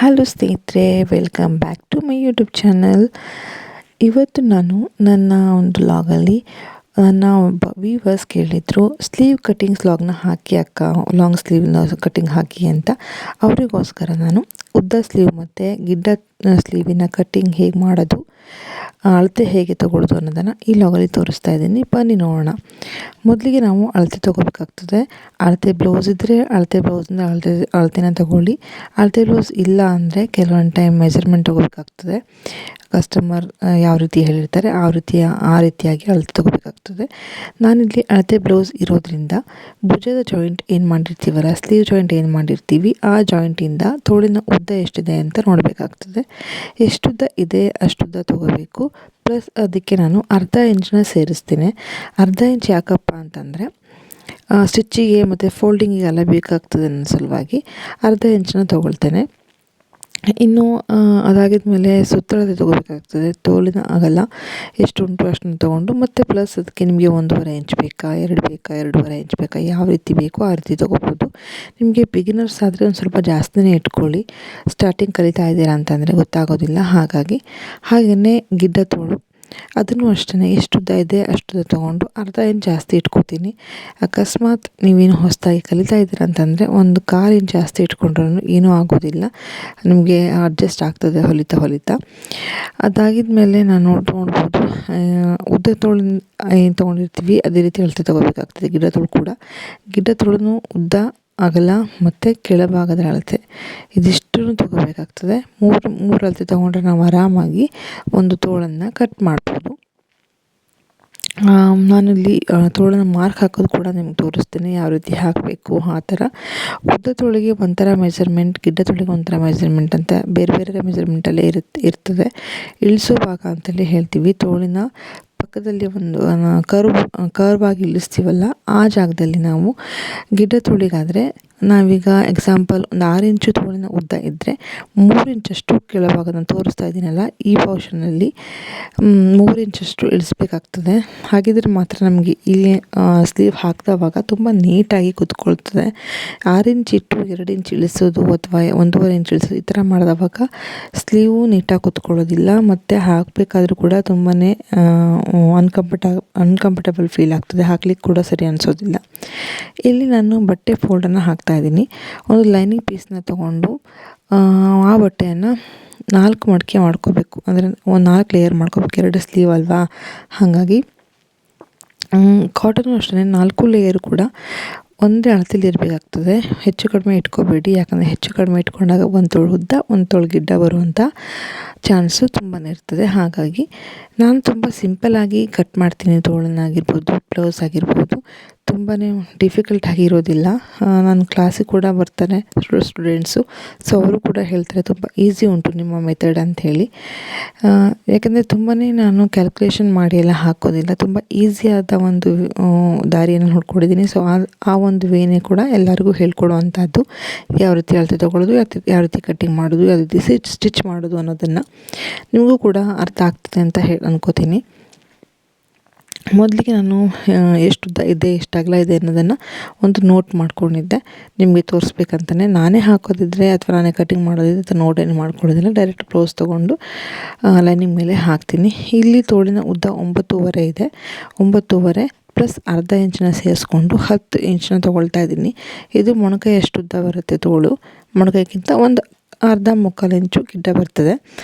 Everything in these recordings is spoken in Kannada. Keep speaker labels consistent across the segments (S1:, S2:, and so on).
S1: ಹಲೋ ಸ್ನೇಹಿತರೆ, welcome back to my YouTube channel. ಇವತ್ತು ನಾನು ನನ್ನ ಒಂದು ವ್ಲಾಗಲ್ಲಿ ನನ್ನ ಒಬ್ಬ ವ್ಯೂವರ್ಸ್ ಕೇಳಿದರು, ಸ್ಲೀವ್ ಕಟ್ಟಿಂಗ್ಸ್ ವ್ಲಾಗ್ನ ಹಾಕಿ ಅಕ್ಕ, ಲಾಂಗ್ ಸ್ಲೀವ್ನ ಕಟ್ಟಿಂಗ್ ಹಾಕಿ ಅಂತ. ಅವರಿಗೋಸ್ಕರ ನಾನು ಉದ್ದ ಸ್ಲೀವ್ ಮತ್ತು ಗಿಡ್ಡ ಸ್ಲೀವಿನ ಕಟ್ಟಿಂಗ್ ಹೇಗೆ ಮಾಡೋದು, ಅಳತೆ ಹೇಗೆ ತೊಗೊಳ್ಳೋದು ಅನ್ನೋದನ್ನು ಈ ವ್ಲಾಗಲ್ಲಿ ತೋರಿಸ್ತಾ ಇದ್ದೀನಿ. ಬನ್ನಿ ನೋಡೋಣ. ಮೊದಲಿಗೆ ನಾವು ಅಳತೆ ತೊಗೋಬೇಕಾಗ್ತದೆ. ಅಳತೆ ಬ್ಲೌಸ್ ಇದ್ದರೆ ಅಳತೆ ಬ್ಲೌಸಿಂದ ಅಳತೆನ ತೊಗೊಳ್ಳಿ. ಅಳತೆ ಬ್ಲೌಸ್ ಇಲ್ಲ ಅಂದರೆ ಕೆಲವೊಂದು ಟೈಮ್ ಮೆಜರ್ಮೆಂಟ್ ತೊಗೋಬೇಕಾಗ್ತದೆ. ಕಸ್ಟಮರ್ ಯಾವ ರೀತಿ ಹೇಳಿರ್ತಾರೆ ಆ ರೀತಿಯಾಗಿ ಅಳತೆ ತೊಗೋಬೇಕಾಗ್ತದೆ. ನಾನಿಲ್ಲಿ ಅಳತೆ ಬ್ಲೌಸ್ ಇರೋದ್ರಿಂದ ಭುಜದ ಜಾಯಿಂಟ್ ಏನು ಮಾಡಿರ್ತೀವಲ್ಲ, ಸ್ಲೀವ್ ಜಾಯಿಂಟ್ ಏನು ಮಾಡಿರ್ತೀವಿ, ಆ ಜಾಯಿಂಟಿಂದ ತೋಳಿನ ಉದ್ದ ಎಷ್ಟಿದೆ ಅಂತ ನೋಡಬೇಕಾಗ್ತದೆ. ಎಷ್ಟುದ್ದ ಇದೆ ಅಷ್ಟುದ್ದ ತೊಗೋಬೇಕು. ಪ್ಲಸ್ ಅದಕ್ಕೆ ನಾನು ಅರ್ಧ ಇಂಚನ್ನ ಸೇರಿಸ್ತೇನೆ. ಅರ್ಧ ಇಂಚ್ ಯಾಕಪ್ಪ ಅಂತಂದರೆ ಸ್ಟಿಚ್ಚಿಗೆ ಮತ್ತು ಫೋಲ್ಡಿಂಗಿಗೆಲ್ಲ ಬೇಕಾಗ್ತದೆ ನನ್ನ ಸಲುವಾಗಿ ಅರ್ಧ ಇಂಚನ್ನ ತೊಗೊಳ್ತೇನೆ. ಇನ್ನು ಅದಾಗಿದ ಮೇಲೆ ಸುತ್ತಳತೆ ತೊಗೋಬೇಕಾಗ್ತದೆ. ತೋಳಿನ ಅಗಲ ಎಷ್ಟು ಉಂಟು ಅಷ್ಟನ್ನು ತೊಗೊಂಡು, ಮತ್ತು ಪ್ಲಸ್ ಅದಕ್ಕೆ ನಿಮಗೆ 1.5 ಇಂಚ್ ಬೇಕಾ, 2 ಬೇಕಾ, 2.5 ಇಂಚ್ ಬೇಕಾ, ಯಾವ ರೀತಿ ಬೇಕೋ ಆ ರೀತಿ ತೊಗೋಬೋದು. ನಿಮಗೆ ಬಿಗಿನರ್ಸ್ ಆದರೆ ಒಂದು ಸ್ವಲ್ಪ ಜಾಸ್ತಿನೇ ಇಟ್ಕೊಳ್ಳಿ. ಸ್ಟಾರ್ಟಿಂಗ್ ಕಲಿತಾ ಇದ್ದೀರಾ ಅಂತಂದರೆ ಗೊತ್ತಾಗೋದಿಲ್ಲ. ಹಾಗೆಯೇ ಗಿಡ್ಡ ತೋಳು ಅದನ್ನು ಅಷ್ಟೇ ಎಷ್ಟುದ್ದ ಇದೆ ಅಷ್ಟುದ್ದ ತೊಗೊಂಡು ಅರ್ಧ ಇಂಚ್ ಜಾಸ್ತಿ ಇಟ್ಕೋತೀನಿ. ಅಕಸ್ಮಾತ್ ನೀವೇನು ಹೊಸದಾಗಿ ಕಲಿತಾ ಇದ್ದೀರ ಅಂತಂದರೆ 1/4 ಇಂಚ್ ಜಾಸ್ತಿ ಇಟ್ಕೊಂಡ್ರೂ ಏನೂ ಆಗೋದಿಲ್ಲ, ನಿಮಗೆ ಅಡ್ಜಸ್ಟ್ ಆಗ್ತದೆ ಹೊಲಿತಾ. ಅದಾಗಿದ ಮೇಲೆ ನಾನು ನೋಡ್ಬೋದು, ಉದ್ದ ತೋಳಿನ ಏನು ತೊಗೊಂಡಿರ್ತೀವಿ ಅದೇ ರೀತಿ ಅಳತೆ ತೊಗೋಬೇಕಾಗ್ತದೆ. ಗಿಡ್ಡ ತೋಳು ಕೂಡ, ಗಿಡ್ಡ ತೋಳನ್ನು ಉದ್ದ, ಅಗಲ ಮತ್ತು ಕೆಳಭಾಗದ ಅಳತೆ ಇದಿಷ್ಟನ್ನು ತೊಗೋಬೇಕಾಗ್ತದೆ. ಮೂರು ಅಳತೆ ತೊಗೊಂಡ್ರೆ ನಾವು ಆರಾಮಾಗಿ ಒಂದು ತೋಳನ್ನು ಕಟ್ ಮಾಡ್ಬೋದು. ನಾನಿಲ್ಲಿ ತೋಳನ್ನು ಮಾರ್ಕ್ ಹಾಕೋದು ಕೂಡ ನಿಮ್ಗೆ ತೋರಿಸ್ತೀನಿ, ಯಾವ ರೀತಿ ಹಾಕಬೇಕು ಆ ಥರ. ಉದ್ದ ತೋಳಿಗೆ ಒಂಥರ ಮೆಜರ್ಮೆಂಟ್, ಗಿಡ್ಡ ತೋಳಿಗೆ ಒಂಥರ ಮೆಜರ್ಮೆಂಟ್ ಅಂತ ಬೇರೆ ಬೇರೆ ಮೆಜರ್ಮೆಂಟಲ್ಲೇ ಇರ್ತದೆ. ಇಳಿಸೋ ಭಾಗ ಅಂತಲೇ ಹೇಳ್ತೀವಿ. ತೋಳಿನ ಪಕ್ಕದಲ್ಲಿ ಒಂದು ಕರ್ವ್ ಆಗಿ ಇಳಿಸ್ತೀವಲ್ಲ, ಆ ಜಾಗದಲ್ಲಿ ನಾವು ಗಿಡ್ಡ ತೋಳಿಗಾದರೆ ನಾವೀಗ ಎಕ್ಸಾಂಪಲ್ ಒಂದು 6 ಇಂಚು ತೋಳಿನ ಉದ್ದ ಇದ್ದರೆ 3 ಇಂಚಷ್ಟು ಕೆಳಭಾಗನ ತೋರಿಸ್ತಾ ಇದ್ದೀನಲ್ಲ, ಈ ಪೋರ್ಷನಲ್ಲಿ 3 ಇಂಚಷ್ಟು ಇಳಿಸ್ಬೇಕಾಗ್ತದೆ. ಹಾಗಿದ್ರೆ ಮಾತ್ರ ನಮಗೆ ಇಲ್ಲಿ ಸ್ಲೀವ್ ಹಾಕಿದವಾಗ ತುಂಬ ನೀಟಾಗಿ ಕೂತ್ಕೊಳ್ತದೆ. 6 ಇಂಚ್ ಇಟ್ಟು 2 ಇಂಚ್ ಇಳಿಸೋದು ಅಥವಾ 1.5 ಇಂಚ್ ಇಳಿಸೋದು ಈ ಥರ ಮಾಡಿದವಾಗ ಸ್ಲೀವು ನೀಟಾಗಿ ಕೂತ್ಕೊಳ್ಳೋದಿಲ್ಲ, ಮತ್ತು ಹಾಕಬೇಕಾದ್ರೂ ಕೂಡ ತುಂಬಾ ಅನ್ಕಂಫರ್ಟಬಲ್ ಫೀಲ್ ಆಗ್ತದೆ. ಹಾಕ್ಲಿಕ್ಕೆ ಕೂಡ ಸರಿ ಅನಿಸೋದಿಲ್ಲ. ಇಲ್ಲಿ ನಾನು ಬಟ್ಟೆ ಫೋಲ್ಡನ್ನು ಹಾಕ್ತಾಯಿದ್ದೀನಿ. ಒಂದು ಲೈನಿಂಗ್ ಪೀಸ್ನ ತೊಗೊಂಡು ಆ ಬಟ್ಟೆಯನ್ನು 4 ಮಡಿಕೆ ಮಾಡ್ಕೋಬೇಕು. ಅಂದರೆ ಒಂದು 4 ಲೇಯರ್ ಮಾಡ್ಕೋಬೇಕು. 2 ಸ್ಲೀವ್ ಅಲ್ವಾ, ಹಾಗಾಗಿ ಕಾಟನ್ನು ಅಷ್ಟೇ 4 ಲೇಯರ್ ಕೂಡ ಒಂದೇ ಅಳತೆಯಲ್ಲಿ ಇರಬೇಕಾಗ್ತದೆ. ಹೆಚ್ಚು ಕಡಿಮೆ ಇಟ್ಕೋಬೇಡಿ, ಯಾಕಂದರೆ ಹೆಚ್ಚು ಕಡಿಮೆ ಇಟ್ಕೊಂಡಾಗ ಒಂದು ತೋಳು ಉದ್ದ ಒಂದು ತೋಳು ಗಿಡ್ಡ ಬರುವಂಥ ಚಾನ್ಸು ತುಂಬಾ ಇರ್ತದೆ. ಹಾಗಾಗಿ ನಾನು ತುಂಬ ಸಿಂಪಲ್ಲಾಗಿ ಕಟ್ ಮಾಡ್ತೀನಿ. ತೋಳನ್ನಾಗಿರ್ಬೋದು, ಬ್ಲೌಸ್ ಆಗಿರ್ಬೋದು, ತುಂಬಾ ಡಿಫಿಕಲ್ಟ್ ಆಗಿರೋದಿಲ್ಲ. ನನ್ನ ಕ್ಲಾಸಿಗೆ ಕೂಡ ಬರ್ತಾರೆ ಸ್ಟೂಡೆಂಟ್ಸು, ಸೊ ಅವರು ಕೂಡ ಹೇಳ್ತಾರೆ ತುಂಬ ಈಸಿ ಉಂಟು ನಿಮ್ಮ ಮೆಥಡ್ ಅಂಥೇಳಿ. ಯಾಕಂದರೆ ತುಂಬಾ ನಾನು ಕ್ಯಾಲ್ಕುಲೇಷನ್ ಮಾಡಿ ಎಲ್ಲ ಹಾಕೋದಿಲ್ಲ, ತುಂಬ ಈಸಿಯಾದ ಒಂದು ದಾರಿಯನ್ನು ನೋಡ್ಕೊಂಡಿದ್ದೀನಿ. ಸೊ ಆ ಒಂದು ವೇನೇ ಕೂಡ ಎಲ್ಲರಿಗೂ ಹೇಳ್ಕೊಡುವಂಥದ್ದು. ಯಾವ ರೀತಿ ಅಳತೆ ತೊಗೊಳ್ಳೋದು, ಯಾವ ರೀತಿ ಕಟ್ಟಿಂಗ್ ಮಾಡೋದು, ಯಾವ ರೀತಿ ಸ್ಟಿಚ್ ಮಾಡೋದು ಅನ್ನೋದನ್ನು ನಿಮಗೂ ಕೂಡ ಅರ್ಥ ಆಗ್ತದೆ ಅಂತ ಅನ್ಕೋತೀನಿ. ಮೊದಲಿಗೆ ನಾನು ಎಷ್ಟುದ್ದ ಇದೆ, ಎಷ್ಟು ಅಗಲ ಇದೆ ಅನ್ನೋದನ್ನು ಒಂದು ನೋಟ್ ಮಾಡ್ಕೊಂಡಿದ್ದೆ. ನಿಮಗೆ ತೋರಿಸ್ಬೇಕಂತಲೇ. ನಾನೇ ಹಾಕೋದಿದ್ರೆ ಅಥವಾ ನಾನೇ ಕಟಿಂಗ್ ಮಾಡೋದಿದ್ರೆ ಅಥವಾ ನೋಟೇನು ಮಾಡ್ಕೊಳ್ಳೋದಿಲ್ಲ, ಡೈರೆಕ್ಟ್ ಬ್ಲೌಸ್ ತೊಗೊಂಡು ಲೈನಿಂಗ್ ಮೇಲೆ ಹಾಕ್ತೀನಿ. ಇಲ್ಲಿ ತೋಳಿನ ಉದ್ದ 9.5 ಇದೆ. 9.5 ಪ್ಲಸ್ ಅರ್ಧ ಇಂಚನ್ನ ಸೇರಿಸ್ಕೊಂಡು 10 ಇಂಚನ್ನ ತೊಗೊಳ್ತಾ ಇದ್ದೀನಿ. ಇದು ಮೊಣಕೈ ಎಷ್ಟು ಉದ್ದ ಬರುತ್ತೆ ತೋಳು, ಮೊಣಕೈಗಿಂತ ಒಂದು ಅರ್ಧ ಮುಕ್ಕಾಲು ಇಂಚು ಗಿಡ್ಡ ಬರ್ತದೆ.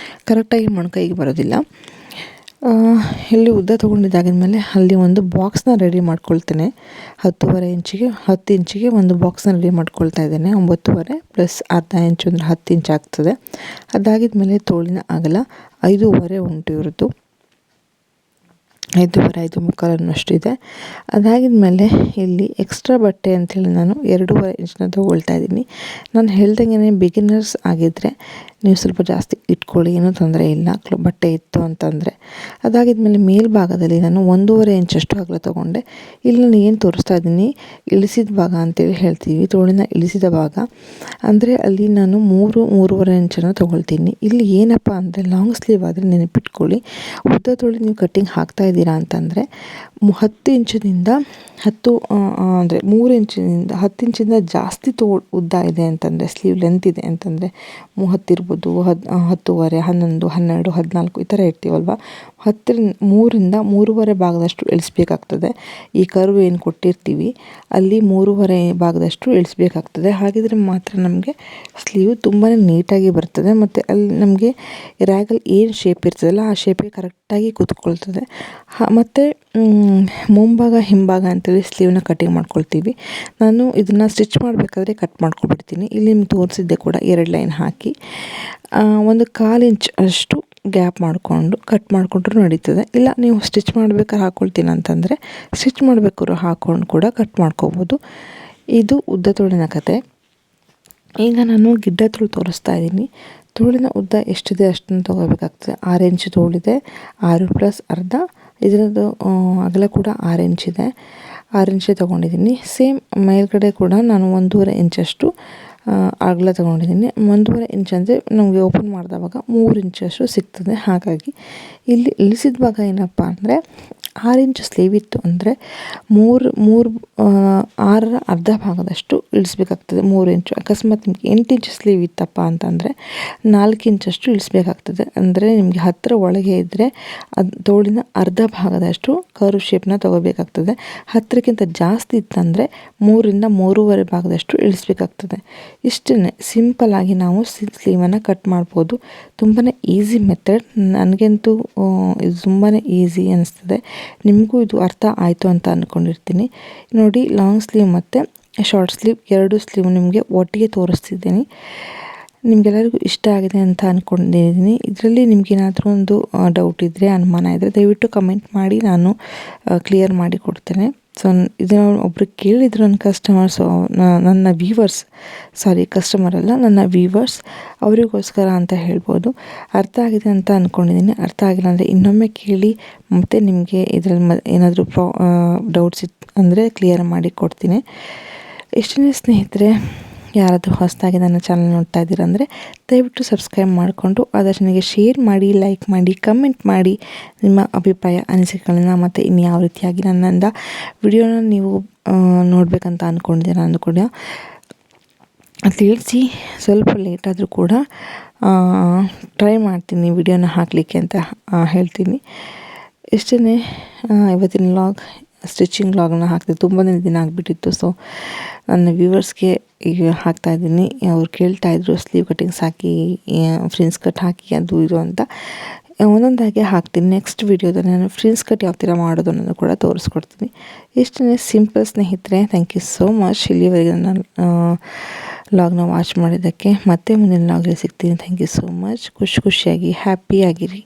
S1: ಕರೆಕ್ಟಾಗಿ ಮೊಣಕೈಗೆ ಬರೋದಿಲ್ಲ. ಇಲ್ಲಿ ಉದ್ದ ತೊಗೊಂಡಿದ್ದಾಗಿದ ಮೇಲೆ ಅಲ್ಲಿ ಒಂದು ಬಾಕ್ಸ್ನ ರೆಡಿ ಮಾಡ್ಕೊಳ್ತೇನೆ. 10 ಇಂಚಿಗೆ ಒಂದು ಬಾಕ್ಸ್ನ ರೆಡಿ ಮಾಡ್ಕೊಳ್ತಾ ಇದ್ದೇನೆ. 9.5 ಪ್ಲಸ್ ಅರ್ಧ ಇಂಚು ಅಂದರೆ 10 ಇಂಚ್ ಆಗ್ತದೆ. ಅದಾಗಿದ ಮೇಲೆ ತೋಳಿನ ಅಗಲ 5.5 ಉಂಟು ಇರೋದು. 5.5 ಮುಕ್ಕಾಲನ್ನಷ್ಟಿದೆ. ಅದಾಗಿದ ಮೇಲೆ ಇಲ್ಲಿ ಎಕ್ಸ್ಟ್ರಾ ಬಟ್ಟೆ ಅಂಥೇಳಿ ನಾನು 2.5 ಇಂಚನ್ನ ತೊಗೊಳ್ತಾ ಇದ್ದೀನಿ. ನಾನು ಹೇಳ್ದಂಗೆ ಬಿಗಿನರ್ಸ್ ಆಗಿದ್ದರೆ ನೀವು ಸ್ವಲ್ಪ ಜಾಸ್ತಿ ಇಟ್ಕೊಳ್ಳಿ, ಏನೂ ತೊಂದರೆ ಇಲ್ಲ ಬಟ್ಟೆ ಇತ್ತು ಅಂತಂದರೆ. ಅದಾಗಿದ ಮೇಲೆ ಮೇಲ್ಭಾಗದಲ್ಲಿ ನಾನು 1.5 ಇಂಚಷ್ಟು ಅಗಲ ತೊಗೊಂಡೆ. ಇಲ್ಲಿ ನಾನು ಏನು ತೋರಿಸ್ತಾ ಇದ್ದೀನಿ, ಇಳಿಸಿದ ಭಾಗ ಅಂತೇಳಿ ಹೇಳ್ತೀವಿ, ತೋಳಿನ ಇಳಿಸಿದ ಭಾಗ ಅಂದರೆ ಅಲ್ಲಿ ನಾನು 3.5 ಇಂಚನ್ನು ತೊಗೊಳ್ತೀನಿ. ಇಲ್ಲಿ ಏನಪ್ಪ ಅಂದರೆ ಲಾಂಗ್ ಸ್ಲೀವ್ ಆದರೆ ನೆನಪಿಟ್ಕೊಳ್ಳಿ, ಉದ್ದ ತೋಳಿ ನೀವು ಕಟ್ಟಿಂಗ್ ಹಾಕ್ತಾ ಇದ್ದೀರಾ ಅಂತಂದರೆ 10 ಇಂಚಿನಿಂದ 10 ಅಂದರೆ 3 ಇಂಚಿನಿಂದ 10 ಇಂಚಿಂದ ಜಾಸ್ತಿ ಉದ್ದ ಇದೆ ಅಂತಂದರೆ, ಸ್ಲೀವ್ ಲೆಂತ್ ಇದೆ ಅಂತಂದರೆ 30 ಇರ್ಬೋದು 10:30, 11, 12, 14 ಈ ಥರ ಇರ್ತೀವಲ್ವ 3ರಿಂದ 3.5 ಭಾಗದಷ್ಟು ಇಳಿಸ್ಬೇಕಾಗ್ತದೆ. ಈ ಕರ್ವ್ ಏನು ಕೊಟ್ಟಿರ್ತೀವಿ ಅಲ್ಲಿ 3.5 ಭಾಗದಷ್ಟು ಇಳಿಸ್ಬೇಕಾಗ್ತದೆ. ಹಾಗಿದ್ರೆ ಮಾತ್ರ ನಮಗೆ ಸ್ಲೀವ್ ತುಂಬಾ ನೀಟಾಗಿ ಬರ್ತದೆ ಮತ್ತು ಅಲ್ಲಿ ನಮಗೆ ರ್ಯಾಗಲ್ಲಿ ಏನು ಶೇಪ್ ಇರ್ತದಲ್ಲ ಆ ಶೇಪಿಗೆ ಕರೆಕ್ಟಾಗಿ ಕೂತ್ಕೊಳ್ತದೆ. ಮತ್ತು ಮುಂಭಾಗ ಹಿಂಭಾಗ ಅಂತೇಳಿ ಸ್ಲೀವ್ನ ಕಟಿಂಗ್ ಮಾಡ್ಕೊಳ್ತೀವಿ. ನಾನು ಇದನ್ನು ಸ್ಟಿಚ್ ಮಾಡಬೇಕಾದ್ರೆ ಕಟ್ ಮಾಡ್ಕೊಬಿಡ್ತೀನಿ. ಇಲ್ಲಿ ನಿಮ್ಗೆ ತೋರಿಸಿದ್ದೆ ಕೂಡ 2 ಲೈನ್ ಹಾಕಿ 1/4 ಇಂಚ್ ಅಷ್ಟು ಗ್ಯಾಪ್ ಮಾಡಿಕೊಂಡು ಕಟ್ ಮಾಡಿಕೊಂಡ್ರೂ ನಡೀತದೆ. ಇಲ್ಲ ನೀವು ಸ್ಟಿಚ್ ಮಾಡ್ಬೇಕಾದ್ರೆ ಹಾಕ್ಕೊಳ್ತೀನಿ ಅಂತಂದರೆ ಸ್ಟಿಚ್ ಮಾಡಬೇಕಾದ್ರೂ ಹಾಕ್ಕೊಂಡು ಕೂಡ ಕಟ್ ಮಾಡ್ಕೋಬೋದು. ಇದು ಉದ್ದ ತೋಳಿನ ಕತೆ. ಈಗ ನಾನು ಗಿಡ್ಡ ತೋಳು ತೋರಿಸ್ತಾ ಇದ್ದೀನಿ. ತೋಳಿನ ಉದ್ದ ಎಷ್ಟಿದೆ ಅಷ್ಟನ್ನು ತೊಗೋಬೇಕಾಗ್ತದೆ. 6 ಇಂಚ್ ತೋಳಿದೆ, 6 + ಅರ್ಧ. ಇದರದ್ದು ಅಗಲ ಕೂಡ 6 ಇಂಚಿದೆ. 6 ಇಂಚೇ ತೊಗೊಂಡಿದ್ದೀನಿ. ಸೇಮ್ ಮೇಲ್ಗಡೆ ಕೂಡ ನಾನು 1.5 ಇಂಚಷ್ಟು ಅಗಲ ತೊಗೊಂಡಿದ್ದೀನಿ. 1.5 ಇಂಚ್ ಅಂದರೆ ನಮಗೆ ಓಪನ್ ಮಾಡಿದವಾಗ 3 ಇಂಚಷ್ಟು ಸಿಗ್ತದೆ. ಹಾಗಾಗಿ ಇಲ್ಲಿ ಇಳಿಸಿದ ಭಾಗ ಏನಪ್ಪ ಅಂದರೆ 6 ಇಂಚ್ ಸ್ಲೀವ್ ಇತ್ತು ಅಂದರೆ 6ರ ಅರ್ಧ ಭಾಗದಷ್ಟು ಇಳಿಸ್ಬೇಕಾಗ್ತದೆ. 3 ಇಂಚು. ಅಕಸ್ಮಾತ್ ನಿಮಗೆ 8 ಇಂಚ್ ಸ್ಲೀವ್ ಇತ್ತಪ್ಪ ಅಂತಂದರೆ 4 ಇಂಚಷ್ಟು ಇಳಿಸ್ಬೇಕಾಗ್ತದೆ. ಅಂದರೆ ನಿಮಗೆ ಹತ್ತಿರ ಒಳಗೆ ಇದ್ದರೆ ಅದು ತೋಳಿನ ಅರ್ಧ ಭಾಗದಷ್ಟು ಕರ್ವ್ ಶೇಪ್ನ ತೊಗೋಬೇಕಾಗ್ತದೆ. ಹತ್ತಿರಕ್ಕಿಂತ ಜಾಸ್ತಿ ಇತ್ತಂದರೆ 3ರಿಂದ 3.5 ಭಾಗದಷ್ಟು ಇಳಿಸ್ಬೇಕಾಗ್ತದೆ. ಇಷ್ಟೇ ಸಿಂಪಲ್ಲಾಗಿ ನಾವು ಸ್ಲೀವನ್ನು ಕಟ್ ಮಾಡ್ಬೋದು. ತುಂಬಾ ಈಸಿ ಮೆಥಡ್. ನನಗಂತೂ ಇದು ತುಂಬಾ ಈಸಿ ಅನ್ನಿಸ್ತದೆ. ನಿಮಗೂ ಇದು ಅರ್ಥ ಆಯಿತು ಅಂತ ಅಂದ್ಕೊಂಡಿರ್ತೀನಿ. ನೋಡಿ, ಲಾಂಗ್ ಸ್ಲೀವ್ ಮತ್ತು ಶಾರ್ಟ್ ಸ್ಲೀವ್ 2 ಸ್ಲೀವ್ ನಿಮಗೆ ಒಟ್ಟಿಗೆ ತೋರಿಸ್ತಿದ್ದೀನಿ. ನಿಮಗೆಲ್ಲರಿಗೂ ಇಷ್ಟ ಆಗಿದೆ ಅಂತ ಅಂದ್ಕೊಂಡಿದ್ದೀನಿ. ಇದರಲ್ಲಿ ನಿಮಗೇನಾದರೂ ಒಂದು ಡೌಟ್ ಇದ್ದರೆ, ಅನುಮಾನ ಇದ್ದರೆ ದಯವಿಟ್ಟು ಕಮೆಂಟ್ ಮಾಡಿ, ನಾನು ಕ್ಲಿಯರ್ ಮಾಡಿ ಕೊಡ್ತೇನೆ. ಸೊ ಇದನ್ನು ಒಬ್ಬರು ಕೇಳಿದ್ರು ನನ್ನ ಕಸ್ಟಮರ್ಸು, ನನ್ನ ವ್ಯೂವರ್ಸ್, ಕಸ್ಟಮರ್ ಅಲ್ಲ, ನನ್ನ ವ್ಯೂವರ್ಸ್, ಅವರಿಗೋಸ್ಕರ ಅಂತ ಹೇಳ್ಬೋದು. ಅರ್ಥ ಆಗಿದೆ ಅಂತ ಅಂದ್ಕೊಂಡಿದ್ದೀನಿ. ಅರ್ಥ ಆಗಿಲ್ಲ ಅಂದರೆ ಇನ್ನೊಮ್ಮೆ ಕೇಳಿ, ಮತ್ತು ನಿಮಗೆ ಇದರಲ್ಲಿ ಏನಾದರೂ ಡೌಟ್ಸ್ ಇತ್ತು ಅಂದರೆ ಕ್ಲಿಯರ್ ಮಾಡಿ ಕೊಡ್ತೀನಿ. ಎಷ್ಟನೇ ಸ್ನೇಹಿತರೆ, ಯಾರಾದರೂ ಹೊಸದಾಗಿ ನನ್ನ ಚಾನಲ್ ನೋಡ್ತಾ ಇದ್ದೀರಾ ಅಂದರೆ ದಯವಿಟ್ಟು ಸಬ್ಸ್ಕ್ರೈಬ್ ಮಾಡಿಕೊಂಡು ಆದಷ್ಟು ನನಗೆ ಶೇರ್ ಮಾಡಿ, ಲೈಕ್ ಮಾಡಿ, ಕಮೆಂಟ್ ಮಾಡಿ ನಿಮ್ಮ ಅಭಿಪ್ರಾಯ, ಅನಿಸಿಕೆಗಳನ್ನ, ಮತ್ತು ಇನ್ಯಾವ ರೀತಿಯಾಗಿ ನನ್ನಿಂದ ವಿಡಿಯೋನ ನೀವು ನೋಡಬೇಕಂತ ಅಂದ್ಕೊಂಡಿದ್ದೀರಾ ಅಂದು ಕೂಡ ತಿಳಿಸಿ. ಸ್ವಲ್ಪ ಲೇಟ್ ಆದರೂ ಕೂಡ ಟ್ರೈ ಮಾಡ್ತೀನಿ ವಿಡಿಯೋನ ಹಾಕಲಿಕ್ಕೆ ಅಂತ ಹೇಳ್ತೀನಿ. ಇಷ್ಟೇ ಇವತ್ತಿನ ವ್ಲಾಗ್. ಸ್ಟಿಚಿಂಗ್ ವ್ಲಾಗ್ನ ಹಾಕ್ತಿದ್ದು ತುಂಬಾ ದಿನ ಆಗಿಬಿಟ್ಟಿತ್ತು. ಸೊ ನನ್ನ ವ್ಯೂವರ್ಸ್ಗೆ ಈಗ ಹಾಕ್ತಾಯಿದ್ದೀನಿ. ಅವ್ರು ಕೇಳ್ತಾಯಿದ್ರು ಸ್ಲೀವ್ ಕಟಿಂಗ್ಸ್ ಹಾಕಿ, ಫ್ರಿನ್ಸ್ ಕಟ್ ಹಾಕಿ, ಅದು ಇದು ಅಂತ. ಒಂದೊಂದಾಗೆ ಹಾಕ್ತೀನಿ. ನೆಕ್ಸ್ಟ್ ವೀಡಿಯೋದಲ್ಲಿ ನಾನು ಫ್ರಿನ್ಸ್ ಕಟ್ ಯಾವ ಥರ ಮಾಡೋದು ಅನ್ನೋದು ಕೂಡ ತೋರಿಸ್ಕೊಡ್ತೀನಿ. ಇಷ್ಟೇ ಸಿಂಪಲ್ ಸ್ನೇಹಿತರೆ. ಥ್ಯಾಂಕ್ ಯು ಸೋ ಮಚ್ ಇಲ್ಲಿವರೆಗೆ ನನ್ನ ವ್ಲಾಗ್ನ ವಾಚ್ ಮಾಡಿದ್ದಕ್ಕೆ. ಮತ್ತೆ ಮುಂದಿನ ವ್ಲಾಗಲ್ಲಿ ಸಿಗ್ತೀನಿ. Thank you so much. ಖುಷಿಯಾಗಿ ಹ್ಯಾಪಿಯಾಗಿರಿ.